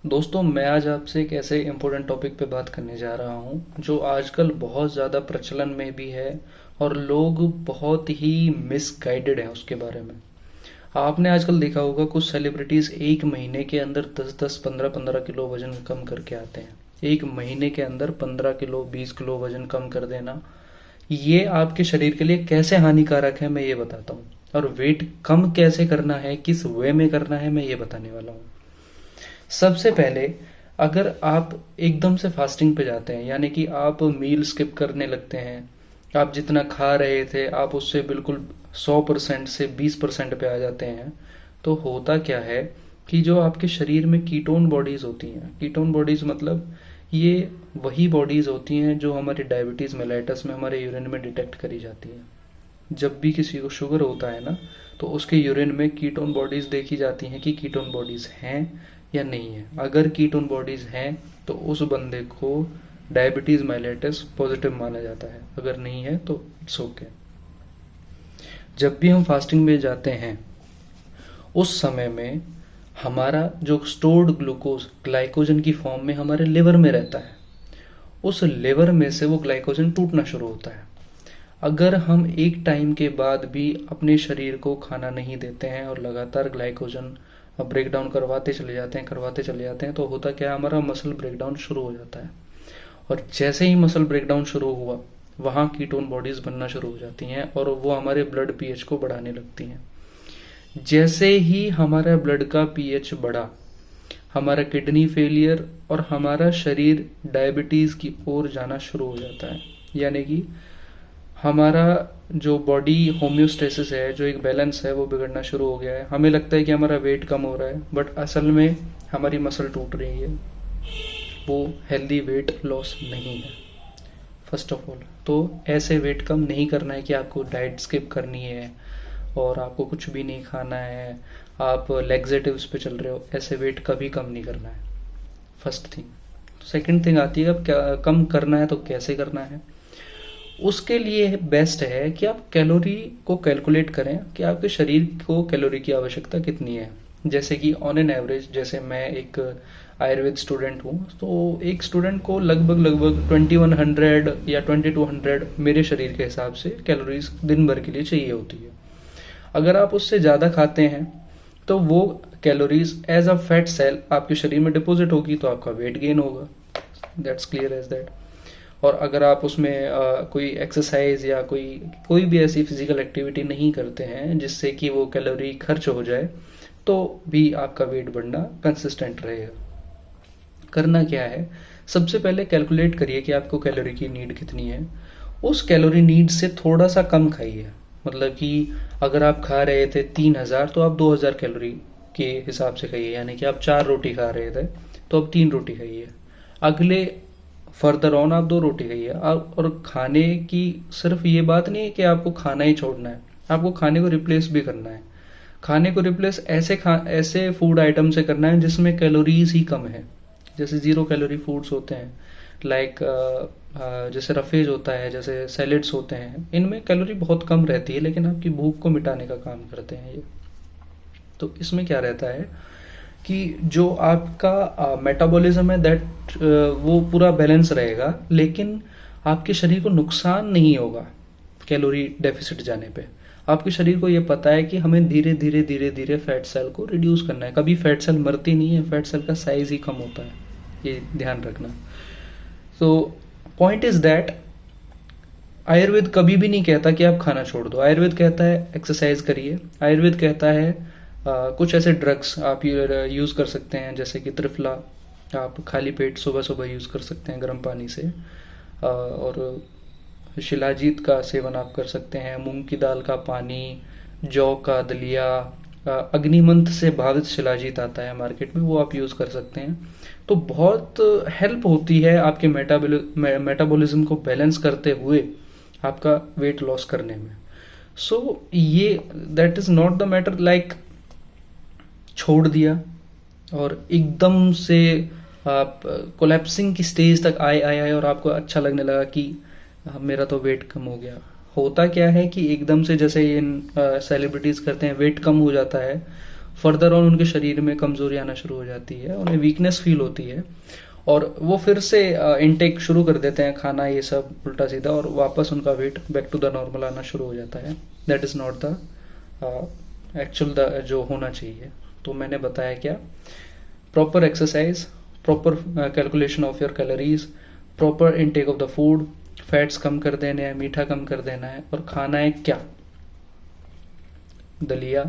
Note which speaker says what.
Speaker 1: दोस्तों, मैं आज आपसे एक ऐसे इम्पोर्टेंट टॉपिक पे बात करने जा रहा हूँ जो आजकल बहुत ज़्यादा प्रचलन में भी है और लोग बहुत ही मिसगाइडेड हैं उसके बारे में। आपने आजकल देखा होगा कुछ सेलिब्रिटीज़ एक महीने के अंदर 10-10, 15-15 किलो वजन कम करके आते हैं। एक महीने के अंदर 15 किलो, 20 किलो वजन कम कर देना, ये आपके शरीर के लिए कैसे हानिकारक है मैं ये बताता हूँ। और वेट कम कैसे करना है, किस वे में करना है, मैं ये बताने वाला हूँ। सबसे पहले, अगर आप एकदम से फास्टिंग पे जाते हैं, यानी कि आप मील स्किप करने लगते हैं, आप जितना खा रहे थे आप उससे बिल्कुल 100% से 20% पे आ जाते हैं, तो होता क्या है कि जो आपके शरीर में कीटोन बॉडीज होती हैं, कीटोन बॉडीज मतलब ये वही बॉडीज होती हैं जो हमारे डायबिटीज़ मेलाइटस में, हमारे यूरिन में डिटेक्ट करी जाती हैं। जब भी किसी को शुगर होता है ना, तो उसके यूरिन में कीटोन बॉडीज देखी जाती हैं कि कीटोन बॉडीज हैं या नहीं है। अगर कीटोन बॉडीज हैं तो उस बंदे को डायबिटीज मेलाइटस पॉजिटिव माना जाता है, अगर नहीं है तो इट्स ओके। जब भी हम फास्टिंग में जाते हैं उस समय में हमारा जो स्टोर्ड ग्लूकोज ग्लाइकोजन की फॉर्म में हमारे लिवर में रहता है, उस लिवर में से वो ग्लाइकोजन टूटना शुरू होता है। अगर हम एक टाइम के बाद भी अपने शरीर को खाना नहीं देते हैं और लगातार ग्लाइकोजन ब्रेक डाउन करवाते चले जाते हैं, तो होता क्या है, हमारा मसल ब्रेक डाउन शुरू हो जाता है। और जैसे ही मसल ब्रेक डाउन शुरू हुआ, वहाँ कीटोन बॉडीज बनना शुरू हो जाती हैं और वो हमारे ब्लड पीएच को बढ़ाने लगती हैं। जैसे ही हमारा ब्लड का पीएच बढ़ा, हमारा किडनी फेलियर और हमारा शरीर डायबिटीज की ओर जाना शुरू हो जाता है। यानी कि हमारा जो बॉडी होम्योस्टेसिस है, जो एक बैलेंस है, वो बिगड़ना शुरू हो गया है। हमें लगता है कि हमारा वेट कम हो रहा है, बट असल में हमारी मसल टूट रही है। वो हेल्दी वेट लॉस नहीं है। फर्स्ट ऑफ ऑल तो ऐसे वेट कम नहीं करना है कि आपको डाइट स्किप करनी है और आपको कुछ भी नहीं खाना है, आप लेग्जेटिव्स पे चल रहे हो, ऐसे वेट कभी कम नहीं करना है। First thing. सेकंड थिंग आती है, अब क्या कम करना है तो कैसे करना है। उसके लिए बेस्ट है कि आप कैलोरी को कैलकुलेट करें कि आपके शरीर को कैलोरी की आवश्यकता कितनी है। जैसे कि ऑन एन एवरेज, जैसे मैं एक आयुर्वेद स्टूडेंट हूँ, तो एक स्टूडेंट को लगभग लगभग 2100 या 2200 मेरे शरीर के हिसाब से कैलोरीज दिन भर के लिए चाहिए होती है। अगर आप उससे ज़्यादा खाते हैं तो वो calories as a fat cell आपके शरीर में डिपॉजिट होगी, तो आपका वेट गेन होगा। That's clear as that. और अगर आप उसमें कोई एक्सरसाइज या कोई भी ऐसी फिजिकल एक्टिविटी नहीं करते हैं जिससे कि वो कैलोरी खर्च हो जाए, तो भी आपका वेट बढ़ना कंसिस्टेंट रहेगा। करना क्या है, सबसे पहले कैलकुलेट करिए कि आपको कैलोरी की नीड कितनी है। उस कैलोरी नीड से थोड़ा सा कम खाइए। मतलब कि अगर आप खा रहे थे 3000, तो आप 2000 कैलोरी के हिसाब से खाइए। यानी कि आप 4 रोटी खा रहे थे तो अब 3 रोटी खाइए। अगले फर्दर ऑन आप 2 रोटी खाइए। आप और खाने की सिर्फ ये बात नहीं है कि आपको खाना ही छोड़ना है, आपको खाने को रिप्लेस भी करना है। खाने को रिप्लेस ऐसे फूड आइटम से करना है जिसमें कैलोरीज ही कम है। जैसे 0 कैलोरी फूड्स होते हैं, लाइक जैसे रफेज होता है, जैसे सैलेड्स होते हैं, इनमें कैलोरी बहुत कम रहती है लेकिन आपकी भूख को मिटाने का काम करते हैं ये। तो इसमें क्या रहता है कि जो आपका मेटाबॉलिज्म है दैट वो पूरा बैलेंस रहेगा, लेकिन आपके शरीर को नुकसान नहीं होगा कैलोरी डेफिसिट जाने पे। आपके शरीर को ये पता है कि हमें धीरे धीरे धीरे धीरे फैट सेल को रिड्यूस करना है। कभी फैट सेल मरती नहीं है, फैट सेल का साइज ही कम होता है, ये ध्यान रखना। तो पॉइंट इज दैट आयुर्वेद कभी भी नहीं कहता कि आप खाना छोड़ दो। आयुर्वेद कहता है एक्सरसाइज करिए। आयुर्वेद कहता है कुछ ऐसे ड्रग्स आप यूज़ कर सकते हैं, जैसे कि त्रिफला आप खाली पेट सुबह सुबह यूज़ कर सकते हैं गर्म पानी से। और शिलाजीत का सेवन आप कर सकते हैं, मूंग की दाल का पानी, जौ का दलिया, अग्निमंथ से भावित शिलाजीत आता है मार्केट में, वो आप यूज़ कर सकते हैं। तो बहुत हेल्प होती है आपके मेटाबॉलिज्म को बैलेंस करते हुए आपका वेट लॉस करने में। सो ये that is not the matter like छोड़ दिया और एकदम से आप कोलैप्सिंग की स्टेज तक आए और आपको अच्छा लगने लगा कि मेरा तो वेट कम हो गया। होता क्या है कि एकदम से जैसे इन सेलिब्रिटीज़ करते हैं, वेट कम हो जाता है, फर्दर ऑन उनके शरीर में कमजोरी आना शुरू हो जाती है, उन्हें वीकनेस फील होती है और वो फिर से इनटेक शुरू कर देते हैं खाना ये सब उल्टा सीधा, और वापस उनका weight back to the normal आना शुरू हो जाता है। That is not the actual the जो होना चाहिए। तो मैंने बताया क्या, proper exercise, proper calculation of your calories, proper intake of the food, fats कम कर देने हैं, मीठा कम कर देना है, और खाना है क्या, दलिया,